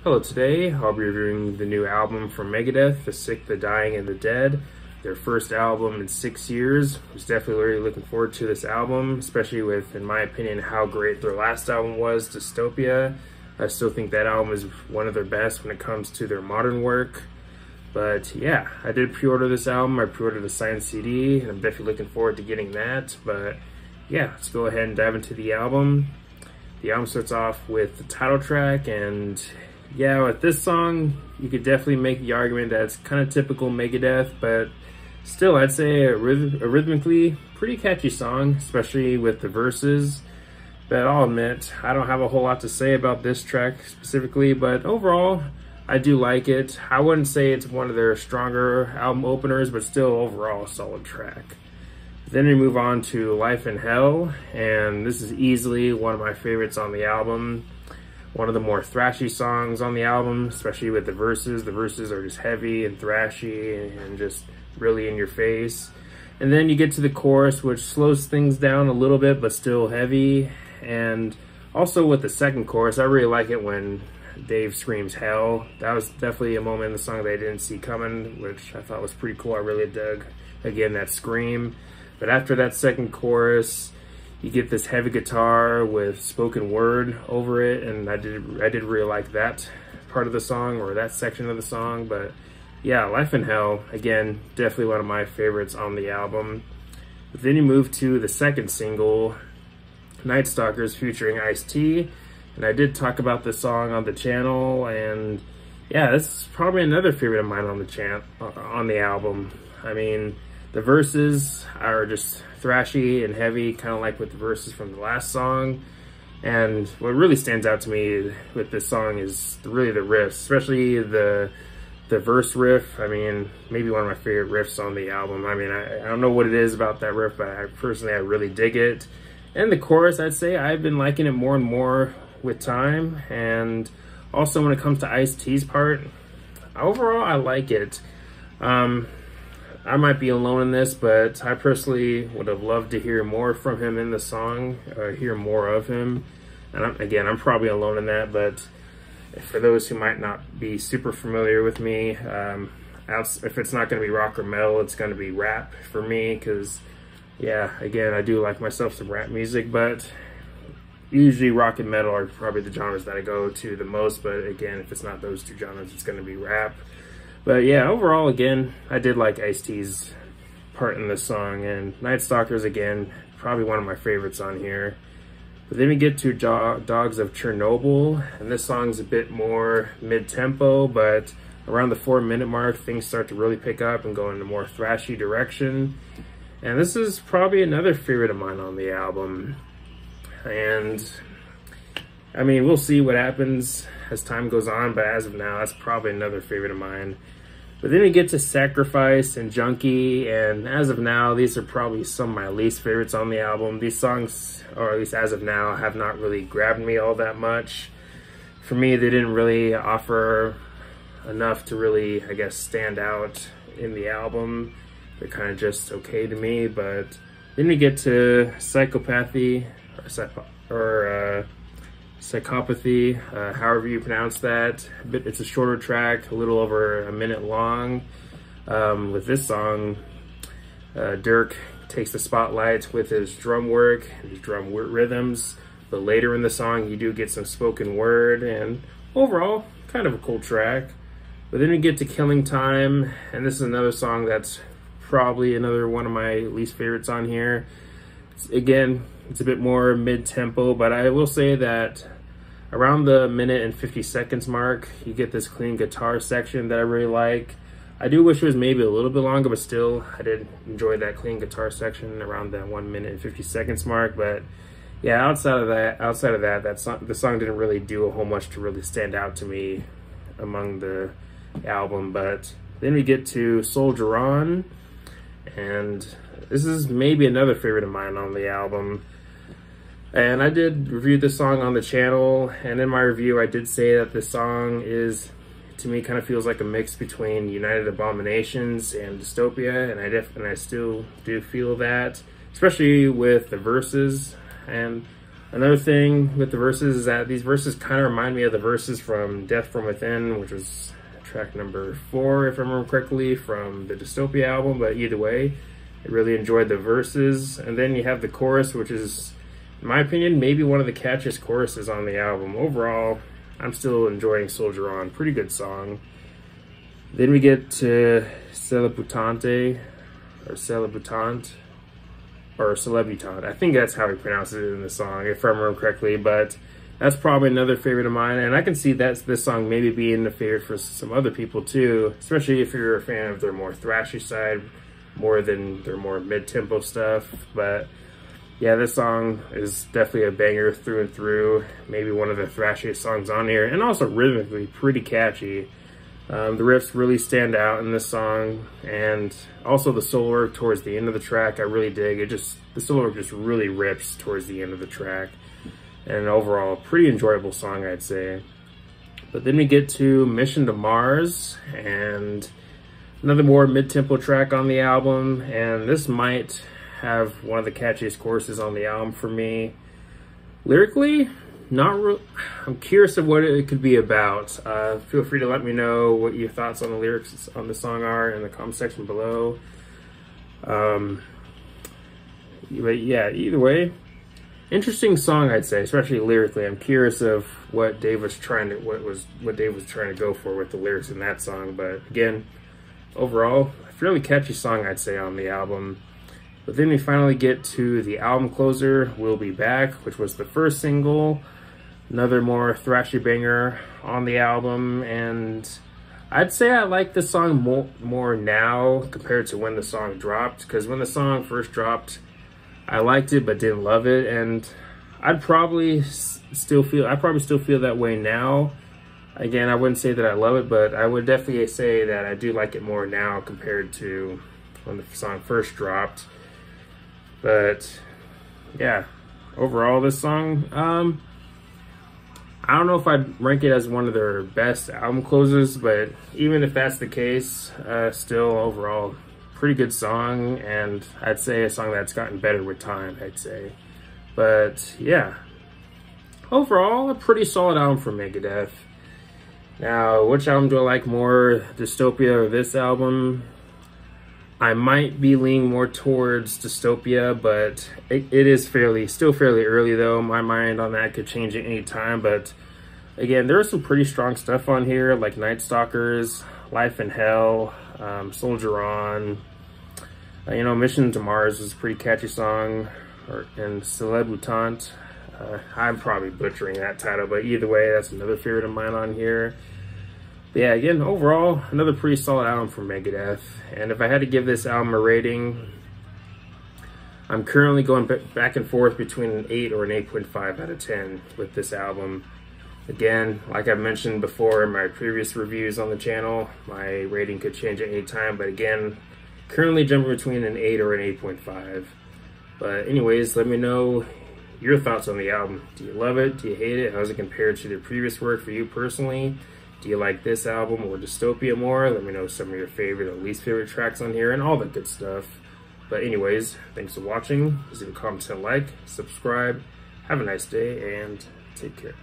Hello, today I'll be reviewing the new album from Megadeth, The Sick, the Dying, and the Dead. Their first album in 6 years. I was definitely really looking forward to this album, especially with, in my opinion, how great their last album was, Dystopia. I still think that album is one of their best when it comes to their modern work. But yeah, I did pre-order this album. I pre-ordered a signed CD, and I'm definitely looking forward to getting that. But yeah, let's go ahead and dive into the album. The album starts off with the title track, and yeah, with this song, you could definitely make the argument that it's kind of typical Megadeth, but still, I'd say a rhythmically pretty catchy song, especially with the verses. But I'll admit, I don't have a whole lot to say about this track specifically, but overall, I do like it. I wouldn't say it's one of their stronger album openers, but still overall a solid track. Then we move on to Life in Hell, and this is easily one of my favorites on the album. One of the more thrashy songs on the album, especially with the verses. The verses are just heavy and thrashy and just really in your face. And then you get to the chorus, which slows things down a little bit, but still heavy. And also with the second chorus, I really like it when Dave screams hell. That was definitely a moment in the song that I didn't see coming, which I thought was pretty cool. I really dug, again, that scream. But after that second chorus, you get this heavy guitar with spoken word over it, and I did really like that part of the song, or that section of the song. But yeah, Life in Hell, again, definitely one of my favorites on the album. But then you move to the second single, Night Stalkers featuring Ice-T, and I did talk about this song on the channel, and yeah, this is probably another favorite of mine on the album. I mean, the verses are just thrashy and heavy, kind of like with the verses from the last song. And what really stands out to me with this song is really the riffs, especially the verse riff. I mean, maybe one of my favorite riffs on the album. I mean, I don't know what it is about that riff, but I really dig it. And the chorus, I'd say I've been liking it more and more with time. And also when it comes to Ice-T's part, overall, I like it. I might be alone in this, but I personally would have loved to hear more from him in the song, hear more of him. And I'm probably alone in that, but for those who might not be super familiar with me, if it's not going to be rock or metal, it's going to be rap for me, because, yeah, again, I do like myself some rap music, but usually rock and metal are probably the genres that I go to the most, but again, if it's not those two genres, it's going to be rap. But yeah, overall, again, I did like Ice-T's part in this song, and Night Stalkers, again, probably one of my favorites on here. But then we get to Dogs of Chernobyl, and this song's a bit more mid-tempo, but around the 4-minute mark, things start to really pick up and go in a more thrashy direction. And this is probably another favorite of mine on the album. And I mean, we'll see what happens as time goes on, but as of now, that's probably another favorite of mine. But then we get to Sacrifice and Junkie, and as of now, these are probably some of my least favorites on the album. These songs, or at least as of now, have not really grabbed me all that much. For me, they didn't really offer enough to really, I guess, stand out in the album. They're kind of just okay to me. But then we get to Psychopathy, or Psychopathy, however you pronounce that. It's a shorter track, a little over a minute long. With this song, Dirk takes the spotlight with his drum work, his drum rhythms, but later in the song you do get some spoken word, and overall, kind of a cool track. But then we get to Killing Time, and this is another song that's probably another one of my least favorites on here. Again, it's a bit more mid-tempo, but I will say that around the 1:50 mark, you get this clean guitar section that I really like. I do wish it was maybe a little bit longer, but still, I did enjoy that clean guitar section around that 1:50 mark. But yeah, outside of that, the song didn't really do a whole much to really stand out to me among the album. But then we get to Soldier On, and this is maybe another favorite of mine on the album. And I did review this song on the channel, and in my review I did say that this song is, to me, kind of feels like a mix between United Abominations and Dystopia, and I still do feel that, especially with the verses. And Another thing with the verses is that these verses kind of remind me of the verses from Death From Within, which was track number 4, if I remember correctly, from the Dystopia album. But either way, I really enjoyed the verses. And then you have the chorus, which is, in my opinion, maybe one of the catchiest choruses on the album. Overall, I'm still enjoying Soldier On. Pretty good song. Then we get to Celebutante, or Celebutant, or Celebutant. I think that's how he pronounces it in the song, if I remember correctly, but that's probably another favorite of mine, and I can see that this song maybe being a favorite for some other people too, especially if you're a fan of their more thrashy side, more than their more mid-tempo stuff. But yeah, this song is definitely a banger through and through, maybe one of the thrashiest songs on here, and also rhythmically pretty catchy. The riffs really stand out in this song, and also the solo work towards the end of the track, I really dig. The solo work just really rips towards the end of the track, and overall, pretty enjoyable song, I'd say. But then we get to Mission to Mars, and another more mid-tempo track on the album, and this might have one of the catchiest choruses on the album for me. Lyrically, I'm curious of what it could be about. Feel free to let me know what your thoughts on the lyrics on the song are in the comment section below. But yeah, either way, interesting song, I'd say, especially lyrically. I'm curious of what Dave was trying to go for with the lyrics in that song. But again, overall, a fairly catchy song, I'd say, on the album. But then we finally get to the album closer, We'll Be Back, which was the first single. Another more thrashy banger on the album, and I'd say I like the song more now compared to when the song dropped, because when the song first dropped, I liked it but didn't love it, and I'd probably still feel that way now. Again, I wouldn't say that I love it, but I would definitely say that I do like it more now compared to when the song first dropped. But yeah, overall, this song, I don't know if I'd rank it as one of their best album closers, but even if that's the case, still overall pretty good song, and I'd say a song that's gotten better with time, I'd say. But yeah, overall a pretty solid album from Megadeth. Now, which album do I like more, Dystopia or this album? I might be leaning more towards Dystopia, but it is still fairly early though. My mind on that could change at any time, but again, there's some pretty strong stuff on here, like Night Stalkers, Life in Hell, Soldier On. Mission to Mars was a pretty catchy song, and Celebutant. I'm probably butchering that title, but either way, that's another favorite of mine on here. But yeah, again, overall, another pretty solid album from Megadeth. And if I had to give this album a rating, I'm currently going back and forth between an 8 or an 8.5 out of 10 with this album. Again, like I mentioned before in my previous reviews on the channel, my rating could change at any time. But again, currently jumping between an 8 or an 8.5. But anyways, let me know your thoughts on the album. Do you love it? Do you hate it? How does it compare to the previous work for you personally? Do you like this album or Dystopia more? Let me know some of your favorite or least favorite tracks on here and all that good stuff. But anyways, thanks for watching. Please leave a comment and like, subscribe. Have a nice day and take care.